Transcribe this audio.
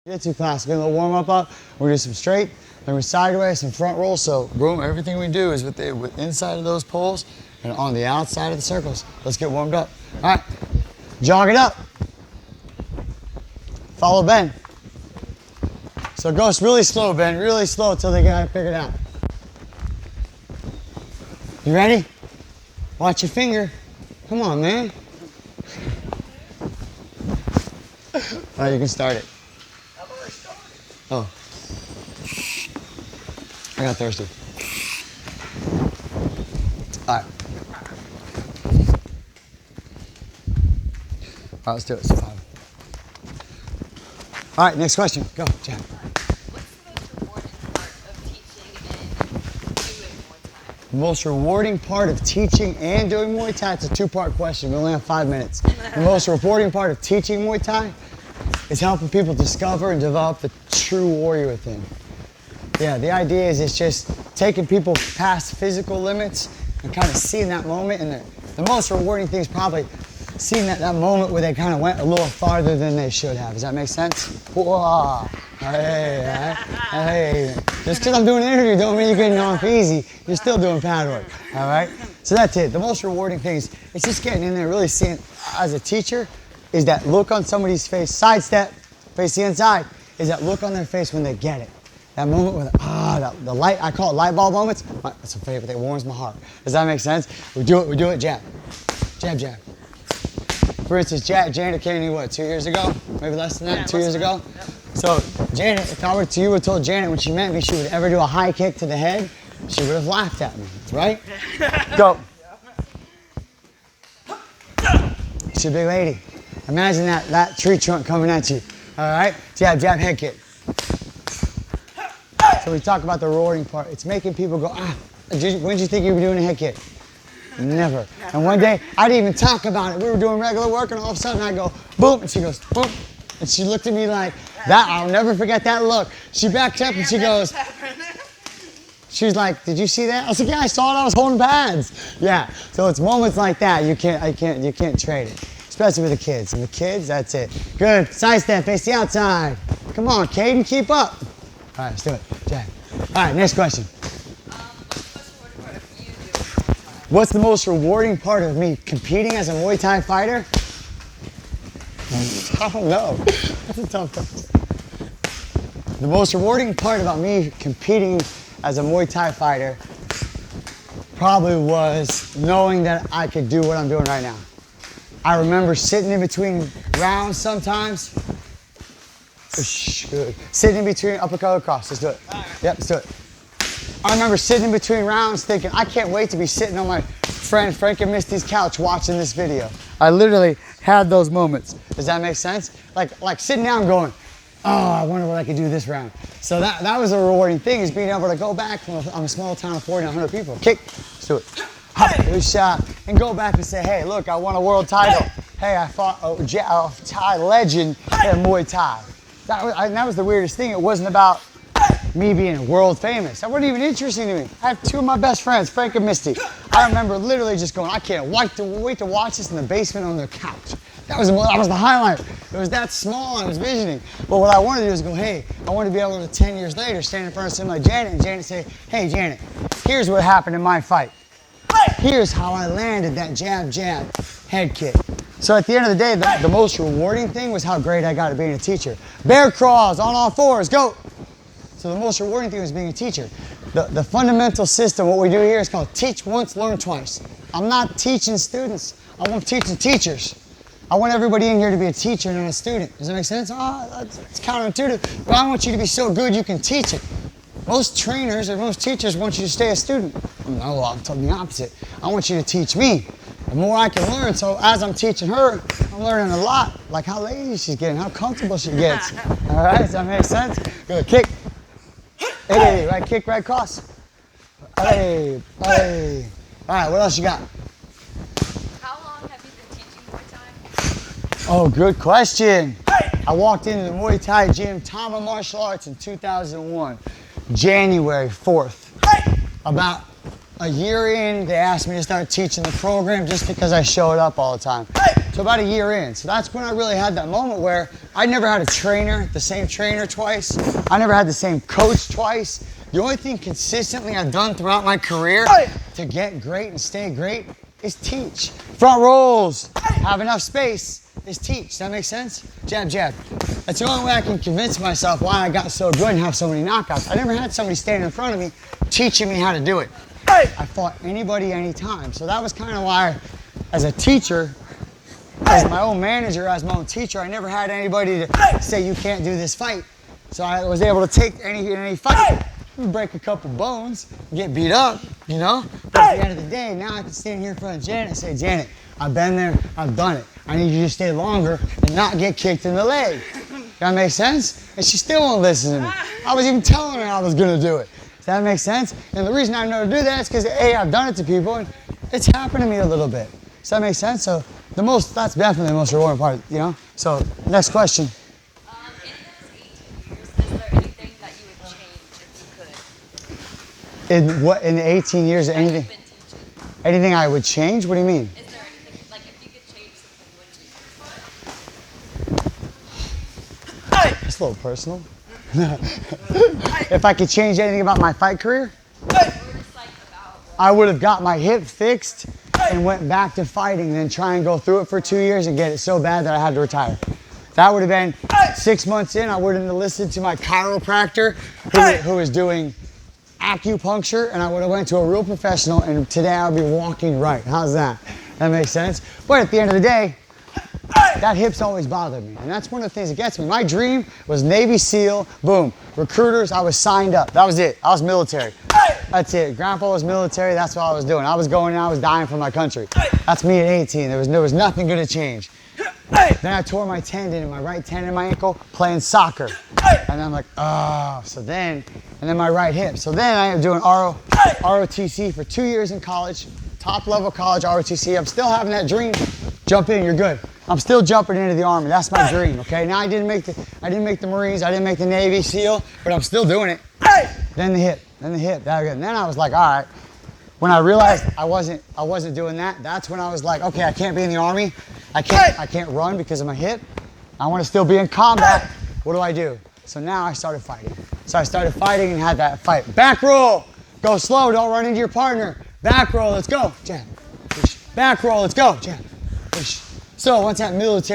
Jiu-Jitsu class, get a little warm up. We're gonna do some straight, then we're sideways, some front rolls. So boom, everything we do is with inside of those poles and on the outside of the circles. Let's get warmed up. All right, jog it up. Follow Ben. So go really slow, Ben, really slow until they got it figured out. You ready? Watch your finger. Come on, man. All right, you can start it. Oh. I got thirsty. All right. All right, let's do it. It's 5. All right, next question. Go, Jen. What's the most rewarding part of teaching and doing Muay Thai? The most rewarding part of teaching and doing Muay Thai, it's a 2-part question. We only have 5 minutes. The most rewarding part of teaching Muay Thai is helping people discover and develop the true warrior within. Yeah, the idea is it's just taking people past physical limits and kind of seeing that moment. And the most rewarding thing is probably seeing that moment where they kind of went a little farther than they should have. Does that make sense? Whoa. Hey. Just because I'm doing an interview don't mean you're getting off easy. You're still doing pad work, all right? So that's it. The most rewarding thing is it's just getting in there, really seeing, as a teacher, is that look on somebody's face, sidestep, face the inside, is that look on their face when they get it. That moment where the light, I call it light bulb moments. That's a favorite, it warms my heart. Does that make sense? We do it, jab. Jab, jab. For instance, Janet came to me, what, 2 years ago? Maybe less than that, yeah, 2 years ago? Yep. So Janet, if I were to, you would have told Janet when she met me she would ever do a high kick to the head, she would have laughed at me, right? Go. She's a big lady. Imagine that tree trunk coming at you, all right? Jab, jab, head kick. So we talk about the rewarding part. It's making people go, when did you think you were doing a head kick? Never. And one day, I didn't even talk about it. We were doing regular work and all of a sudden I go, boom, and she goes, boom. And she looked at me like that. I'll never forget that look. She backed up and she goes, she was like, did you see that? I was like, yeah, I saw it. I was holding pads. Yeah. So it's moments like that you can't trade it, especially with the kids. And the kids, that's it. Good. Side step, face the outside. Come on, Caden, keep up. All right, let's do it. Jack. All right, next question. What's the most rewarding part of me competing as a Muay Thai fighter? I don't know. That's a tough question. The most rewarding part about me competing as a Muay Thai fighter probably was knowing that I could do what I'm doing right now. I remember sitting in between rounds sometimes. Good. Sitting in between uppercut across. Let's do it. Yep, let's do it. I remember sitting in between rounds thinking, I can't wait to be sitting on my friend Frank and Misty's couch watching this video. I literally had those moments. Does that make sense? Like sitting down going, oh, I wonder what I could do this round. So that was a rewarding thing, is being able to go back from a small town of 40 to 100 people. Kick, let's do it. Hop, good shot. And go back and say, hey, look, I won a world title. Hey, I fought a Thai legend in Muay Thai. That was the weirdest thing. It wasn't about me being world famous. That wasn't even interesting to me. I have 2 of my best friends, Frank and Misty. I remember literally just going, I can't wait to watch this in the basement on their couch. That was the highlight. It was that small, I was visioning. But what I wanted to do is go, hey, I want to be able to 10 years later stand in front of somebody like Janet, and Janet say, hey, Janet, here's what happened in my fight. Here's how I landed that jab, jab, head kick. So at the end of the day, the most rewarding thing was how great I got at being a teacher. Bear crawls on all 4s, go. So the most rewarding thing was being a teacher. The fundamental system, what we do here is called teach once, learn twice. I'm not teaching students, I'm teaching teachers. I want everybody in here to be a teacher and not a student. Does that make sense? It's counterintuitive, but I want you to be so good you can teach it. Most trainers or most teachers want you to stay a student. No, I'm telling the opposite. I want you to teach me. The more I can learn, so as I'm teaching her, I'm learning a lot, like how lazy she's getting, how comfortable she gets. All right, does that make sense? Good, kick. Hey, right kick, right cross. Hey. All right, what else you got? How long have you been teaching Muay Thai? Oh, good question. I walked into the Muay Thai gym, Tama Martial Arts, in 2001, January 4th. About a year in, they asked me to start teaching the program just because I showed up all the time. So about a year in. So that's when I really had that moment where I never had a trainer, the same trainer twice. I never had the same coach twice. The only thing consistently I've done throughout my career to get great and stay great is teach. Front rolls, have enough space, is teach. Does that make sense? Jab, jab. That's the only way I can convince myself why I got so good and have so many knockouts. I never had somebody standing in front of me teaching me how to do it. I fought anybody, anytime. So that was kind of why, as a teacher, as my own manager, as my own teacher, I never had anybody to say, you can't do this fight. So I was able to take any fight, break a couple bones, get beat up, you know? But at the end of the day, now I can stand here in front of Janet and say, Janet, I've been there, I've done it. I need you to stay longer and not get kicked in the leg. That makes sense? And she still won't listen to me. I was even telling her I was gonna do it. Does that make sense? And the reason I know to do that is because A, I've done it to people and it's happened to me a little bit. Does that make sense? So that's definitely the most rewarding part, you know? So next question. In those 18 years, is there anything that you would change if you could? In the 18 years, anything? Anything I would change? What do you mean? Is there anything, like if you could change something, what would you? That's a little personal. If I could change anything about my fight career, I would have got my hip fixed and went back to fighting and then try and go through it for 2 years and get it so bad that I had to retire. That would have been 6 months in. I wouldn't have listened to my chiropractor who was doing acupuncture, and I would have went to a real professional, and today I would be walking right. How's that? That makes sense? But at the end of the day, that hip's always bothered me, and that's one of the things that gets me. My dream was Navy SEAL, boom. Recruiters, I was signed up. That was it. I was military. That's it. Grandpa was military. That's what I was doing. I was going and I was dying for my country. That's me at 18. There was nothing going to change. Then I tore my tendon in my right tendon in my ankle playing soccer. And I'm like, oh. And then my right hip. So then I am doing ROTC for 2 years in college, top level college ROTC. I'm still having that dream. Jump in, you're good. I'm still jumping into the Army. That's my dream, okay? Now I didn't make the Marines, I didn't make the Navy SEAL, but I'm still doing it. Then the hip. And then I was like, all right. When I realized I wasn't doing that, that's when I was like, okay, I can't be in the Army. I can't run because of my hip. I want to still be in combat. What do I do? So now I started fighting. So I started fighting and had that fight. Back roll. Go slow, don't run into your partner. Back roll, let's go. Jab. Back roll, let's go. Jab. So once that military